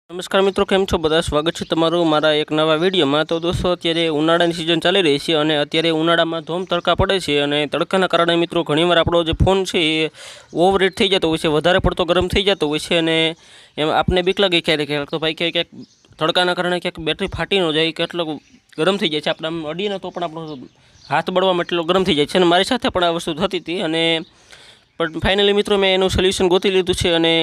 નમસ્કાર મિત્રો, કેમ છો બધા? સ્વાગત છે તમારું મારા એક નવા વિડીયોમાં। તો દોસ્તો, અત્યારે ઉનાળાની સિઝન ચાલી રહી છે અને અત્યારે ઉનાળામાં ધોમ તડકા પડે છે અને તડકાના કારણે મિત્રો ઘણીવાર આપણો જે ફોન છે એ ઓવરહીટ થઈ જતો હોય છે, વધારે પડતો ગરમ થઈ જતો હોય છે અને એમાં આપને બીક લાગે ક્યારેક તો ભાઈ ક્યાંક તડકાના કારણે ક્યાંક બેટરી ફાટી ન જાય, કેટલો ગરમ થઈ જાય છે, આપણે આમ અડીને તો પણ આપણો હાથ બળવામાં એટલો ગરમ થઈ જાય છે અને મારી સાથે પણ આ વસ્તુ થતી હતી અને પણ ફાઇનલી મિત્રો મેં એનું સોલ્યુશન ગોતી લીધું છે અને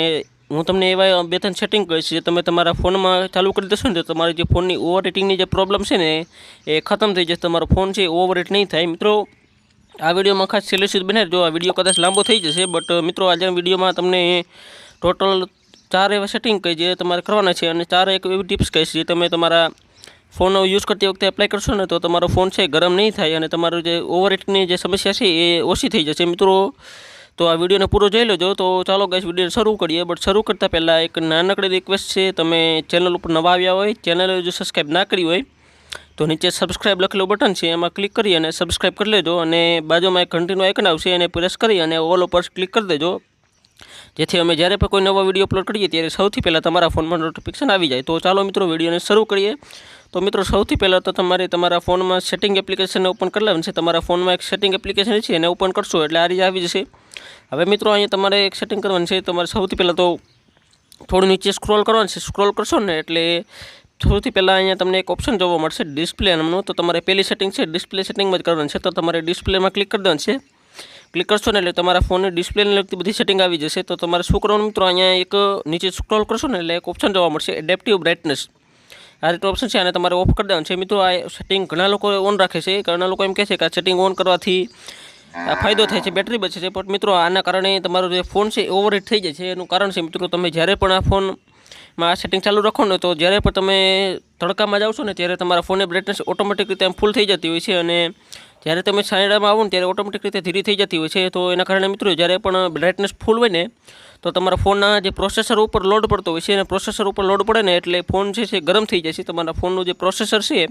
હું તમને એવા બે ત્રણ સેટિંગ કહીશ જે તમે તમારા ફોનમાં ચાલુ કરી દેશો ને તો તમારી જે ફોનની ઓવરહીટિંગની જે પ્રોબ્લેમ છે ને એ ખતમ થઈ જશે, તમારો ફોન છે ઓવરહીટ નહીં થાય। મિત્રો, આ વિડીયોમાં ખાસ છેલ્લે સુધી બનાવજો, આ વિડીયો કદાચ લાંબો થઈ જશે, બટ મિત્રો આજે વિડીયોમાં તમને ટોટલ 4 એવા સેટિંગ કહી જે તમારે કરવાના છે અને 4 એક એવી ટિપ્સ કહીશ જે તમે તમારા ફોનનો યુઝ કરતી વખતે એપ્લાય કરશો ને તો તમારો ફોન છે ગરમ નહીં થાય અને તમારું જે ઓવરહીટની જે સમસ્યા છે એ ઓછી થઈ જશે। મિત્રો, તો આ વિડીયોને પૂરો જોઈ લેજો। તો ચાલો ગાઈસ, વિડીયો શરૂ કરીએ, બટ શરૂ કરતાં પહેલાં એક નાનકડી રિક્વેસ્ટ છે, તમે ચેનલ ઉપર નવા આવ્યા હોય, ચેનલ જો સબસ્ક્રાઈબ ના કરી હોય તો નીચે સબસ્ક્રાઈબ લખેલું બટન છે એમાં ક્લિક કરી અને સબસ્ક્રાઈબ કરી લેજો અને બાજુમાં એક ઘંટીનું આઇકન આવશે એને પ્રેસ કરી અને ઓલ ઉપર ક્લિક કરી દેજો, જેથી અમે જ્યારે પણ કોઈ નવો વિડીયો અપલોડ કરીએ ત્યારે સૌથી પહેલાં તમારા ફોનમાં નોટિફિકેશન આવી જાય। તો ચાલો મિત્રો, વિડીયોને શરૂ કરીએ। તો મિત્રો, સૌથી પહેલાં તો તમારે તમારા ફોનમાં સેટિંગ એપ્લિકેશનને ઓપન કરી લેવાની છે। તમારા ફોનમાં એક સેટિંગ એપ્લિકેશન છે એને ઓપન કરશો એટલે આ રીતે આવી જશે। હવે મિત્રો, અહીંયા તમારે એક સેટિંગ કરવાની છે। તમારે સૌથી પહેલાં તો થોડું નીચે સ્ક્રોલ કરવાનું છે, સ્ક્રોલ કરશો ને એટલે સૌથી પહેલાં અહીંયા તમને એક ઓપ્શન જોવા મળશે ડિસ્પ્લે નામનું। તો તમારે પહેલી સેટિંગ છે ડિસ્પ્લે સેટિંગમાં જ કરવાની છે, તો તમારે ડિસ્પ્લેમાં ક્લિક કરી દેવાનું છે। ક્લિક કરશો ને એટલે તમારા ફોનની ડિસ્પ્લેને લગતી બધી સેટિંગ આવી જશે। તો તમારે શું કરવાનું મિત્રો, અહીંયા એક નીચે સ્ક્રોલ કરશો ને એટલે એક ઓપ્શન જોવા મળશે એડેપ્ટિવ બ્રાઇટનેસ, આ રીતે ઓપ્શન છે, આને તમારે ઓફ કરી દેવાનું છે। મિત્રો, આ સેટિંગ ઘણા લોકો ઓન રાખે છે, ઘણા લોકો એમ કહે છે કે આ સેટિંગ ઓન કરવાથી આ ફાયદો થાય છે, બેટરી બચે છે, પણ મિત્રો આના કારણે તમારો જે ફોન છે ઓવરહીટ થઈ જાય છે। એનું કારણ છે મિત્રો, તમે જ્યારે પણ આ ફોનમાં આ સેટિંગ ચાલુ રાખો ને તો જ્યારે પણ તમે તડકામાં જાઓ છો ને ત્યારે તમારા ફોનની બ્રાઇટનેસ ઓટોમેટિક રીતે ફૂલ થઈ જતી હોય છે અને જ્યારે તમે છાંયડામાં આવો ને ત્યારે ઓટોમેટિક રીતે ધીરી થઈ જતી હોય છે। તો એના કારણે મિત્રો જ્યારે પણ બ્રાઇટનેસ ફૂલ હોય ને તો તમારા ફોનના જે પ્રોસેસર ઉપર લોડ પડતો હોય છે અને પ્રોસેસર ઉપર લોડ પડે ને એટલે ફોન છે ગરમ થઈ જાય છે, તમારા ફોનનું જે પ્રોસેસર છે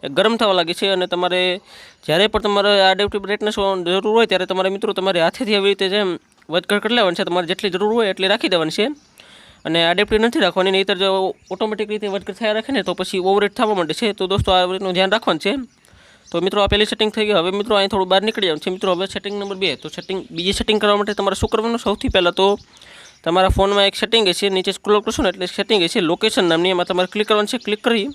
એ ગરમ થવા લાગે છે અને તમારે જ્યારે પણ તમારે આ એડેપ્ટિવ બ્રાઇટનેસ જરૂર હોય ત્યારે તમારે મિત્રો તમારે હાથેથી આવી રીતે જેમ વધઘટ કરી લેવાની છે, તમારે જેટલી જરૂર હોય એટલી રાખી દેવાની છે અને એડેપ્ટિવ નથી રાખવાની, નહીંતર જો ઓટોમેટિક રીતે વધઘટ થયા રાખે ને તો પછી ઓવરહીટ થવા માંડે છે। તો દોસ્તો, આ રીતનું ધ્યાન રાખવાનું છે। તો મિત્રો, આ પહેલી સેટિંગ થઈ ગઈ। હવે મિત્રો અહીં થોડું બહાર નીકળી જવાનું છે। મિત્રો, હવે સેટિંગ નંબર 2, તો બીજી સેટિંગ કરવા માટે તમારે શું કરવાનું, સૌથી પહેલાં તો તમારા ફોનમાં એક સેટિંગ છે, નીચે સ્ક્રોલ કરશો ને એટલે સેટિંગ છે લોકેશન નામની, એમાં તમારે ક્લિક કરવાનું છે। ક્લિક કરી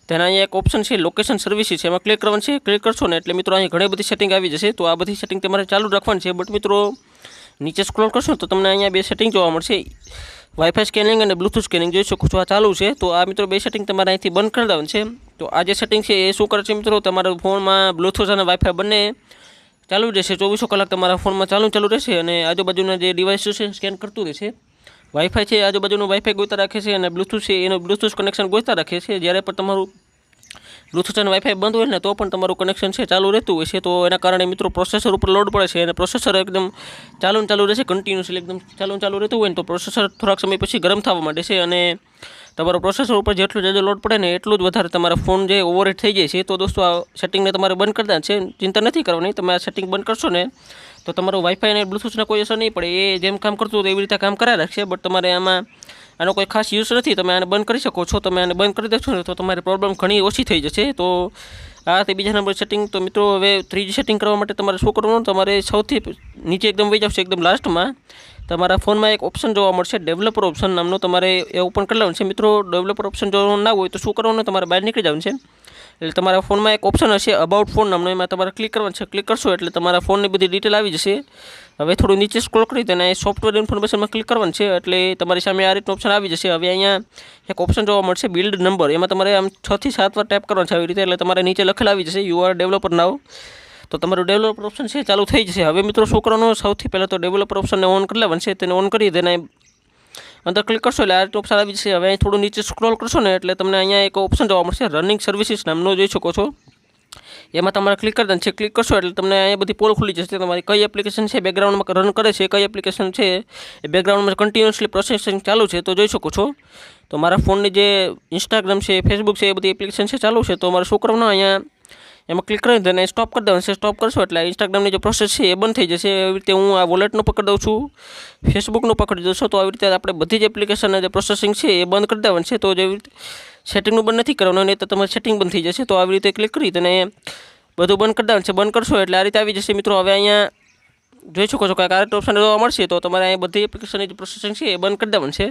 તેના અહીંયા એક ઓપ્શન છે લોકેશન સર્વિસીસ, એમાં ક્લિક કરવાનું છે। ક્લિક કરશો ને એટલે મિત્રો અહીંયા ઘણી બધી સેટિંગ આવી જશે। તો આ બધી સેટિંગ તમારે ચાલુ રાખવાની છે, બટ મિત્રો નીચે સ્ક્રોલ કરશો તો તમને અહીંયા બે સેટિંગ જોવા મળશે, વાઈફાઈ સ્કેનિંગ અને બ્લૂટૂથ સ્કેનિંગ, જોઈ શકો છો આ ચાલુ છે। તો આ મિત્રો બે સેટિંગ તમારે અહીંથી બંધ કરી દેવાની છે। તો આ જે સેટિંગ છે એ શું કરે છે મિત્રો, તમારા ફોનમાં બ્લૂટૂથ અને વાઈફાઈ બંને ચાલુ રહેશે, 24 કલાક તમારા ફોનમાં ચાલુ રહેશે અને આજુબાજુના જે ડિવાઇસ છે સ્કેન કરતું રહેશે। વાઈફાઈ છે આજુબાજુનું વાઈફાઈ ગોતા રાખે છે અને બ્લૂટૂથ છે એનું બ્લૂટૂથ કનેક્શન ગોતા રાખે છે। જ્યારે પણ તમારું બ્લૂટૂથ અને વાઈફાઈ બંધ હોય ને તો પણ તમારું કનેક્શન છે ચાલુ રહેતું હોય છે। તો એના કારણે મિત્રો પ્રોસેસર ઉપર લોડ પડે છે અને પ્રોસેસર એકદમ ચાલુ રહેશે, કન્ટિન્યુઅસલી એકદમ ચાલુ રહેતું હોય ને તો પ્રોસેસર થોડાક સમય પછી ગરમ થવા માંડે છે અને તમારો પ્રોસેસર ઉપર જેટલું જાજો લોડ પડે ને એટલું જ વધારે તમારા ફોન જે ઓવરહીટ થઈ જાય છે। તો દોસ્તો, આ સેટિંગને તમારે બંધ કરી દેવાની છે, ચિંતા નથી કરવાની। તમે આ સેટિંગ બંધ કરશો ને તો તમારું વાઈફાઈ અને બ્લૂટૂથને કોઈ અસર નહીં પડે, એ જેમ કામ કરતું હોય એવી રીતે કામ કરાવી રાખશે, બટ તમારે આનો કોઈ ખાસ યુઝ નથી, તમે આને બંધ કરી શકો છો। તમે આને બંધ કરી દેશો ને તો તમારી પ્રોબ્લેમ ઘણી ઓછી થઈ જશે। તો આ તે બીજા નંબર સેટિંગ। તો મિત્રો, હવે ત્રીજી સેટિંગ કરવા માટે તમારે શું કરવાનું, તમારે સૌથી નીચે એકદમ વહી જશે, એકદમ લાસ્ટમાં તમારા ફોનમાં એક ઓપ્શન જોવા મળશે ડેવલપર ઓપ્શન નામનો, તમારે એ ઓપન કરી લેવાનું છે। મિત્રો, ડેવલપર ઓપ્શન જો ના હોય તો શું કરવાનું, તમારે બહાર નીકળી જવાનું છે એટલે તમારા ફોનમાં એક ઓપ્શન હશે અબાઉટ ફોન નામનો, એમાં તમારે ક્લિક કરવાનું છે। ક્લિક કરશો એટલે તમારા ફોનની બધી ડિટેલ આવી જશે। હવે થોડું નીચે સ્ક્રોલ કરી તેને સોફ્ટવેર ઇન્ફોર્મેશનમાં ક્લિક કરવાનું છે એટલે તમારી સામે આ રીતનું ઓપ્શન આવી જશે। હવે અહીંયા એક ઓપ્શન જોવા મળશે બિલ્ડ નંબર, એમાં તમારે આમ 6 થી 7 વાર ટેપ કરવાનું છે આવી રીતે, એટલે તમારે નીચે લખેલા આવી જશે યુ આર ડેવલપર નાવ, તો તમારું ડેવલપર ઓપ્શન છે ચાલુ થઈ જશે। હવે મિત્રો શું કરવાનું, સૌથી પહેલાં તો ડેવલપર ઓપ્શનને ઓન કરી લેવાનું છે, તેને ઓન કરી તેને અંદર ક્લિક કરશો એટલે આ રીતે ઓપ્શન આવી જશે। હવે અહીં થોડું નીચે સ્ક્રોલ કરશો ને એટલે તમને અહીંયા એક ઓપ્શન જોવા મળશે રનિંગ સર્વિસીસ નામનો, જોઈ શકો છો, એમાં તમારે ક્લિક કરી દેવાનું છે। ક્લિક કરશો એટલે તમને અહીંયા બધી પોલ ખુલી જશે, તમારી કઈ એપ્લિકેશન છે બેકગ્રાઉન્ડમાં રન કરે છે, કઈ એપ્લિકેશન છે એ બેકગ્રાઉન્ડમાં કન્ટિન્યુઅસલી પ્રોસેસિંગ ચાલુ છે, તો જોઈ શકો છો। તો મારા ફોનની જે ઇન્સ્ટાગ્રામ છે, ફેસબુક છે, એ બધી એપ્લિકેશન છે ચાલુ છે। તો મારે શું કરવાનું, અહીંયા એમાં ક્લિક કરીને તેને સ્ટોપ કરી દેવાનું છે. સ્ટોપ કરશો એટલે ઇન્સ્ટાગ્રામની જે પ્રોસેસ છે એ બંધ થઈ જશે. એવી રીતે હું આ વોલેટનું પકડી દઉં છું, ફેસબુકનું પકડી દઉં છું. તો આવી રીતે આપણે બધી જ એપ્લિકેશન જે પ્રોસેસિંગ છે એ બંધ કરી દેવાની છે. તો જેવી રીતે સેટિંગનું બંધ નથી કરવાનું, નહીં તો તમારી સેટિંગ બંધ થઈ જશે. તો આવી રીતે ક્લિક કરી તેને બધું બંધ કરી દેવાનું છે. બંધ કરશો એટલે આ રીતે આવી જશે મિત્રો. હવે અહીંયા જોઈ શકો છો કાંઈક આ ઓપ્શન જોવા મળશે. તો તમારે અહીંયા બધી એપ્લિકેશનની જે પ્રોસેસિંગ છે એ બંધ કરી દેવાનું છે.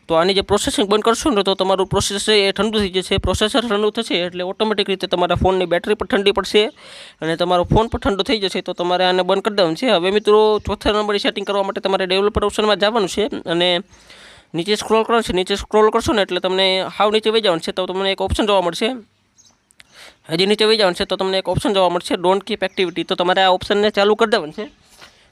તો આની જે પ્રોસેસિંગ બંધ કરશો ને તો તમારું પ્રોસેસ છે એ ઠંડુ થઈ જશે. પ્રોસેસર ઠંડુ થશે એટલે ઓટોમેટિક રીતે તમારા ફોનની બેટરી પણ ઠંડી પડશે અને તમારો ફોન પણ ઠંડો થઈ જશે. તો તમારે આને બંધ કરી દેવાનું છે. હવે મિત્રો ચોથા નંબરની સેટિંગ કરવા માટે તમારે ડેવલપર ઓપ્શનમાં જવાનું છે અને નીચે સ્ક્રોલ કરવાનું છે. નીચે સ્ક્રોલ કરશો ને એટલે તમને હાવ નીચે વહી જવાનું છે. તો તમને એક ઓપ્શન જોવા મળશે. હજી નીચે વહી જવાનું છે તો તમને એક ઓપ્શન જોવા મળશે, ડોન્ટ કીપ એક્ટિવિટી. તો તમારે આ ઓપ્શનને ચાલુ કરી દેવાનું છે.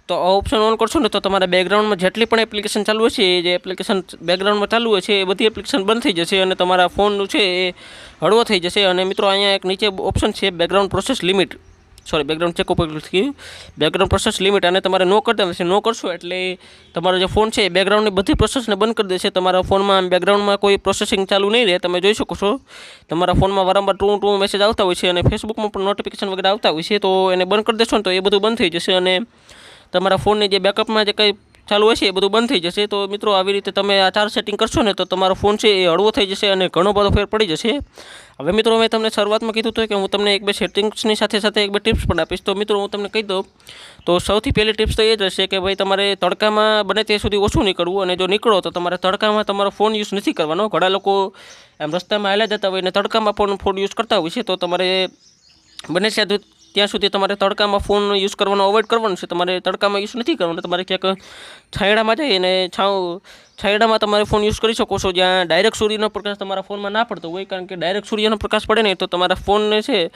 તો આ ઓપ્શન ઓન કરશો ને તો તમારા બેકગ્રાઉન્ડમાં જેટલી પણ એપ્લિકેશન ચાલુ હશે, જે એપ્લિકેશન બેકગ્રાઉન્ડમાં ચાલુ હોય છે એ બધી એપ્લિકેશન બંધ થઈ જશે અને તમારા ફોનનું છે એ હળવો થઈ જશે. અને મિત્રો અહીંયા એક નીચે ઓપ્શન છે background process limit, background check ઉપર થયું, બેકગ્રાઉન્ડ પ્રોસેસ લિમિટ, અને તમારે નો કરી દેવાનું છે. નો કરશો એટલે તમારો જે ફોન છે એ બેકગ્રાઉન્ડની બધી પ્રોસેસને બંધ કરી દેશે. તમારા ફોનમાં બેકગ્રાઉન્ડમાં કોઈ પ્રોસેસિંગ ચાલુ નહીં રહે. તમે જોઈ શકો છો તમારા ફોનમાં વારંવાર ટુ મેસેજ આવતા હોય છે અને ફેસબુકમાં પણ નોટિફિકેશન વગેરે આવતા હોય છે. તો એને બંધ કરી દેશો ને તો એ બધું બંધ થઈ જશે અને તમારા ફોનની જે બેકઅપમાં જે કંઈ ચાલુ હશે એ બધું બંધ થઈ જશે. તો મિત્રો આવી રીતે તમે આ 4 સેટિંગ કરશો ને તો તમારો ફોન છે એ હળવો થઈ જશે અને ઘણો બધો ફેર પડી જશે. હવે મિત્રો મેં તમને શરૂઆતમાં કીધું હતું કે હું તમને એક બે સેટિંગ્સની સાથે સાથે એક બે ટિપ્સ પણ આપીશ. તો મિત્રો હું તમને કહી દઉં તો સૌથી પહેલી ટિપ્સ તો એ જ રહેશે કે ભાઈ તમારે તડકામાં બને ત્યાં સુધી ઓછું નીકળવું, અને જો નીકળો તો તમારે તડકામાં તમારો ફોન યુઝ નથી કરવાનો. ઘણા લોકો એમ રસ્તામાં હાલ્યા જતા હોય અને તડકામાં પણ ફોન યુઝ કરતા હોય છે. તો તમારે બને ત્યાં સુધી તમારે તડકામાં ફોન યુઝ કરવાનો અવોઇડ કરવાનો છે. તમારે તડકામાં યુઝ નથી કરવાનો. તમારે ક્યાંક છાંયડામાં જાય અને છાંયડામાં તમારે ફોન યુઝ કરી શકો છો, જ્યાં ડાયરેક્ટ સૂર્યનો પ્રકાશ તમારા ફોનમાં ના પડતો હોય. કારણ કે ડાયરેક્ટ સૂર્યનો પ્રકાશ પડે ને તો તમારા ફોનને છે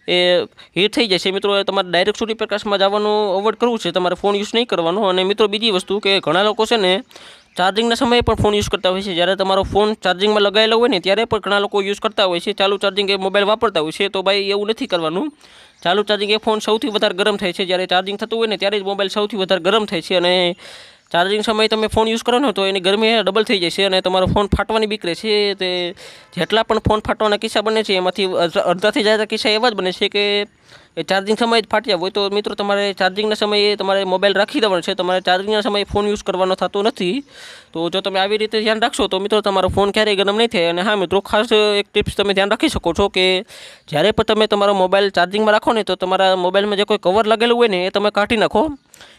એ હીટ થઈ જાય છે. મિત્રો તમારે ડાયરેક્ટ સૂર્યપ્રકાશમાં જવાનું અવોઇડ કરવું છે, તમારે ફોન યુઝ નહીં કરવાનો. અને મિત્રો બીજી વસ્તુ કે ઘણા લોકો છે ને ચાર્જિંગના સમયે પણ ફોન યુઝ કરતા હોય છે. જ્યારે તમારો ફોન ચાર્જિંગમાં લગાવેલો હોય ને ત્યારે પણ ઘણા લોકો યુઝ કરતા હોય છે, ચાલુ ચાર્જિંગ એ મોબાઈલ વાપરતા હોય છે. તો ભાઈ એવું નથી કરવાનું. ચાલુ ચાર્જિંગ એ ફોન સૌથી વધારે ગરમ થાય છે. જ્યારે ચાર્જિંગ થતું હોય ને ત્યારે જ મોબાઈલ સૌથી વધારે ગરમ થાય છે અને ચાર્જિંગ સમયે તમે ફોન યુઝ કરો ને તો એની ગરમી ડબલ થઈ જાય છે અને તમારો ફોન ફાટવાની બીક રહે છે. તે જેટલા પણ ફોન ફાટવાના કિસ્સા બને છે એમાંથી અડધાથી જ્યાદા કિસ્સા એવા જ બને છે કે એ ચાર્જિંગ સમયે જ ફાટ્યા હોય. તો મિત્રો તમારે ચાર્જિંગના સમયે તમારે મોબાઈલ રાખી દેવાનો છે. તમારે ચાર્જિંગના સમયે ફોન યુઝ કરવાનો થતો નથી. તો જો તમે આવી રીતે ધ્યાન રાખશો તો મિત્રો તમારો ફોન ક્યારેય ગરમ નહીં થાય. અને હા મિત્રો ખાસ એક ટિપ્સ તમે ધ્યાન રાખી શકો છો કે જ્યારે પણ તમે તમારો મોબાઈલ ચાર્જિંગમાં રાખો ને તો તમારા મોબાઈલમાં જે કોઈ કવર લાગેલું હોય ને એ તમે કાઢી નાખો.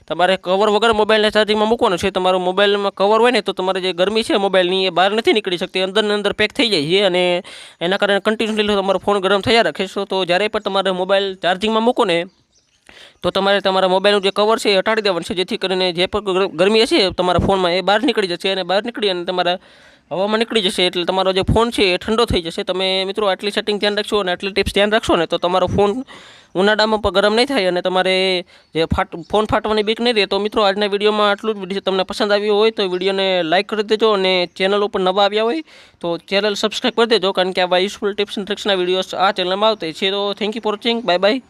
તમારે કવર વગર મોબાઈલને ચાર્જિંગમાં મૂકવાનો છે. તમારો મોબાઈલમાં કવર હોય ને તો તમારે જે ગરમી છે મોબાઈલની એ બહાર નથી નીકળી શકતી, અંદરને અંદર પેક થઈ જાય છે અને એના કારણે કન્ટિન્યુઅસલી તમારો ફોન ગરમ થયા રાખે છે. તો જ્યારે પણ તમારે મોબાઈલ ચાર્જિંગમાં મૂકો ને તો તમારે તમારા મોબાઈલનું જે કવર છે એ હટાડી દેવાનું છે, જેથી કરીને જે પણ ગરમી હશે તમારા ફોનમાં એ બહાર નીકળી જશે અને બહાર નીકળી અને તમારા હવામાં નીકળી જશે. એટલે તમારો જે ફોન છે એ ઠંડો થઈ જશે. તમે મિત્રો આટલી સેટિંગ ધ્યાન રાખશો અને આટલી ટિપ્સ ધ્યાન રાખશો ને તો તમારો ફોન ઉનાળામાં પણ ગરમ નહીં થાય અને તમારે જે ફોન ફાટવાની બીક નહીં રહે. તો મિત્રો આજના વિડીયોમાં આટલું જ. વિડીયો તમને પસંદ આવ્યો હોય તો વિડીયોને લાઇક કરી દેજો અને ચેનલ ઉપર નવા આવ્યા હોય તો ચેનલ સબસ્ક્રાઈબ કરી દેજો, કારણ કે આવા યુઝફુલ ટિપ્સ એન્ડ ટ્રિક્સના વિડીયોઝ આ ચેનલમાં આવતા છે. તો thank you for watching. Bye bye.